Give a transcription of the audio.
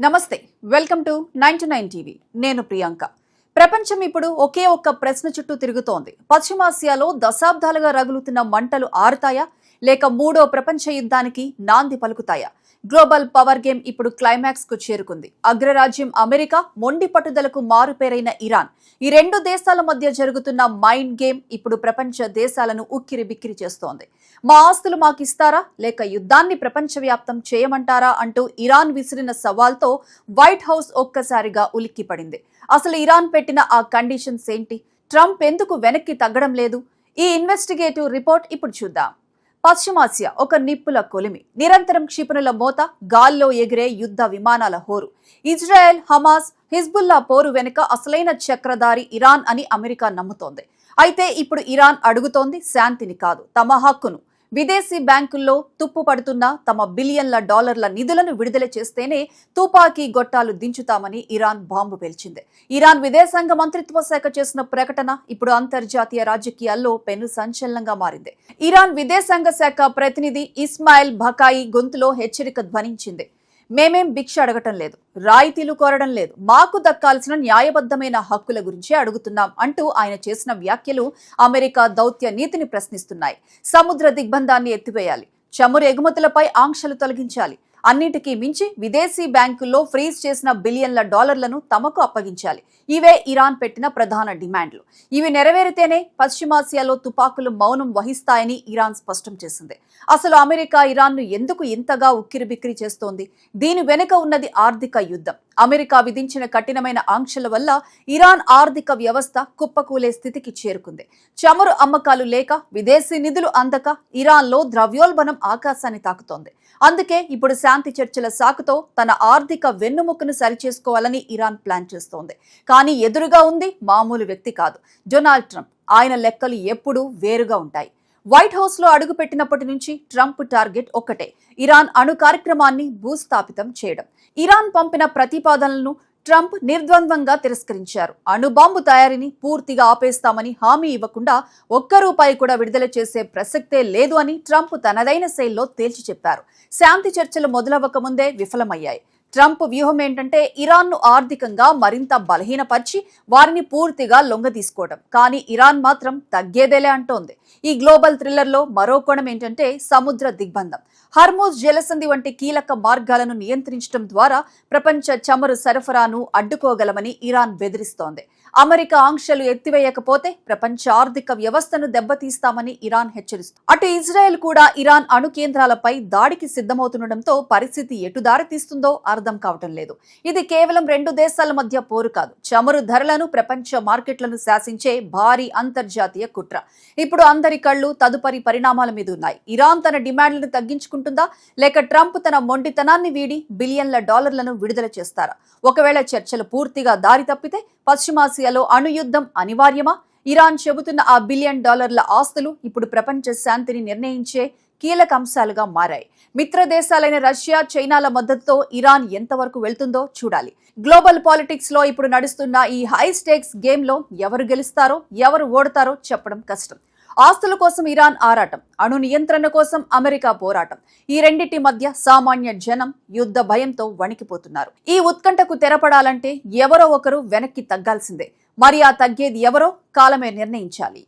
నమస్తే welcome to 99 TV నేను ప్రియాంక ప్రపంచం ఇప్పుడు ఒకే ఒక్క ప్రశ్న చుట్టూ తిరుగుతోంది పశ్చిమాసియాలో దశాబ్దాలుగా రగులుతున్న మంటలు ఆరుతాయా లేక మూడో ప్రపంచ యుద్ధానికి నాంది పలుకుతాయా గ్లోబల్ పవర్ గేమ్ ఇప్పుడు క్లైమాక్స్ కు చేరుకుంది అగ్రరాజ్యం అమెరికా మొండి పట్టుదలకు మారుపేరైన ఇరాన్ ఈ రెండు దేశాల మధ్య జరుగుతున్న మైండ్ గేమ్ ఇప్పుడు ప్రపంచ దేశాలను ఉక్కిరిబిక్కిరి చేస్తోంది మా ఆస్తులు మాకిస్తారా లేక యుద్ధాన్ని ప్రపంచవ్యాప్తం చేయమంటారా అంటూ ఇరాన్ విసిరిన సవాల్తో వైట్ హౌస్ ఒక్కసారిగా ఉలిక్కిపడింది అసలు ఇరాన్ పెట్టిన ఆ కండిషన్స్ ఏంటి ట్రంప్ ఎందుకు వెనక్కి తగ్గడం లేదు ఈ ఇన్వెస్టిగేటివ్ రిపోర్ట్ ఇప్పుడు చూద్దాం పశ్చిమాసియా ఒక నిప్పుల కొలిమి నిరంతరం క్షిపణుల మోత గాల్లో ఎగిరే యుద్ధ విమానాల హోరు ఇజ్రాయెల్ హమాస్ హిజ్బుల్లా పోరు వెనుక అసలైన చక్రధారి ఇరాన్ అని అమెరికా నమ్ముతోంది అయితే ఇప్పుడు ఇరాన్ అడుగుతోంది శాంతిని కాదు తమ హక్కును విదేశీ బ్యాంకుల్లో తుప్పు పడుతున్న తమ బిలియన్ల డాలర్ల నిధులను విడుదల చేస్తేనే తుపాకీ గొట్టాలు దించుతామని ఇరాన్ బాంబు పేల్చింది ఇరాన్ విదేశాంగ మంత్రిత్వ శాఖ చేసిన ప్రకటన ఇప్పుడు అంతర్జాతీయ రాజకీయాల్లో పెను సంచలనంగా మారింది ఇరాన్ విదేశాంగ శాఖ ప్రతినిధి ఇస్మాయిల్ బకాయి గొంతులో హెచ్చరిక ధ్వనించింది మేమేం భిక్ష అడగటం లేదు రాయితీలు కోరడం లేదు మాకు దక్కాల్సిన న్యాయబద్ధమైన హక్కుల గురించే అడుగుతున్నాం అంటూ ఆయన చేసిన వ్యాఖ్యలు అమెరికా దౌత్య నీతిని ప్రశ్నిస్తున్నాయి సముద్ర దిగ్బంధాన్ని ఎత్తివేయాలి చమురు ఎగుమతులపై ఆంక్షలు తొలగించాలి అన్నిటికీ మించి విదేశీ బ్యాంకుల్లో ఫ్రీజ్ చేసిన బిలియన్ల డాలర్లను తమకు అప్పగించాలి ఇవే ఇరాన్ పెట్టిన ప్రధాన డిమాండ్లు ఇవి నెరవేరితేనే పశ్చిమాసియాలో తుపాకులు మౌనం వహిస్తాయని ఇరాన్ స్పష్టం చేసింది అసలు అమెరికా ఇరాన్ను ఎందుకు ఇంతగా ఉక్కిరిబిక్కిరి చేస్తోంది దీని వెనుక ఉన్నది ఆర్థిక యుద్ధం అమెరికా విధించిన కఠినమైన ఆంక్షల వల్ల ఇరాన్ ఆర్థిక వ్యవస్థ కుప్పకూలే స్థితికి చేరుకుంది చమురు అమ్మకాలు లేక విదేశీ నిధులు అందక ఇరాన్లో ద్రవ్యోల్బణం ఆకాశాన్ని తాకుతోంది అందుకే ఇప్పుడు శాంతి చర్చల సాకుతో తన ఆర్థిక వెన్నుముకను సరిచేసుకోవాలని ఇరాన్ ప్లాన్ చేస్తోంది కానీ ఎదురుగా ఉంది మామూలు వ్యక్తి కాదు డొనాల్డ్ ట్రంప్ ఆయన లెక్కలు ఎప్పుడూ వేరుగా ఉంటాయి వైట్ హౌస్ లో అడుగుపెట్టినప్పటి నుంచి ట్రంప్ టార్గెట్ ఒక్కటే ఇరాన్ అణు కార్యక్రమాన్ని భూస్థాపితం చేయడం ఇరాన్ పంపిన ప్రతిపాదనలను ట్రంప్ నిర్ద్వంద్వంగా తిరస్కరించారు అణుబాంబు తయారీని పూర్తిగా ఆపేస్తామని హామీ ఇవ్వకుండా ఒక్క రూపాయి కూడా విడుదల చేసే ప్రసక్తే లేదు అని ట్రంప్ తనదైన శైలిలో తేల్చి చెప్పారు శాంతి చర్చలు మొదలవ్వక ముందే విఫలమయ్యాయి ట్రంప్ వ్యూహం ఏంటంటే ఇరాన్ను ఆర్థికంగా మరింత బలహీనపరిచి వారిని పూర్తిగా లొంగదీసుకోవడం కానీ ఇరాన్ మాత్రం తగ్గేదేలే అంటోంది ఈ గ్లోబల్ థ్రిల్లర్లో మరో కోణం ఏంటంటే సముద్ర దిగ్బంధం హర్మూజ్ జలసంధి వంటి కీలక మార్గాలను నియంత్రించడం ద్వారా ప్రపంచ చమురు సరఫరాను అడ్డుకోగలమని ఇరాన్ బెదిరిస్తోంది అమెరికా ఆంక్షలు ఎత్తివేయకపోతే ప్రపంచ ఆర్థిక వ్యవస్థను దెబ్బతీస్తామని ఇరాన్ హెచ్చరిస్తుంది అటు ఇజ్రాయెల్ కూడా ఇరాన్ అణు కేంద్రాలపై దాడికి సిద్ధమవుతుండటంతో పరిస్థితి ఎటు దారి తీస్తుందో అర్థం కావటం లేదు ఇది కేవలం రెండు దేశాల మధ్య పోరు కాదు చమురు ధరలను ప్రపంచ మార్కెట్లను శాసించే భారీ అంతర్జాతీయ కుట్ర ఇప్పుడు అందరి కళ్ళు తదుపరి పరిణామాల మీద ఉన్నాయి ఇరాన్ తన డిమాండ్లను తగ్గించుకుంటుందా లేక ట్రంప్ తన మొండితనాన్ని వీడి బిలియన్ల డాలర్లను విడుదల చేస్తారా ఒకవేళ చర్చలు పూర్తిగా దారి తప్పితే పశ్చిమాసియాలో అణుయుద్ధం అనివార్యమా ఇరాన్ చెబుతున్న ఆ బిలియన్ డాలర్ల ఆస్తులు ఇప్పుడు ప్రపంచ శాంతిని నిర్ణయించే కీలక అంశాలుగా మారాయి మిత్ర దేశాలైన రష్యా చైనాల మద్దతుతో ఇరాన్ ఎంతవరకు వెళ్తుందో చూడాలి గ్లోబల్ పాలిటిక్స్ లో ఇప్పుడు నడుస్తున్న ఈ హై స్టేక్స్ గేమ్ లో ఎవరు గెలుస్తారో ఎవరు ఓడతారో చెప్పడం కష్టం ఆస్తుల కోసం ఇరాన్ ఆరాటం అణు నియంత్రణ కోసం అమెరికా పోరాటం ఈ రెండింటి మధ్య సామాన్య జనం యుద్ధ భయంతో వణికిపోతున్నారు ఈ ఉత్కంఠకు తెరపడాలంటే ఎవరో ఒకరు వెనక్కి తగ్గాల్సిందే మరి ఆ తగ్గేది ఎవరో కాలమే నిర్ణయించాలి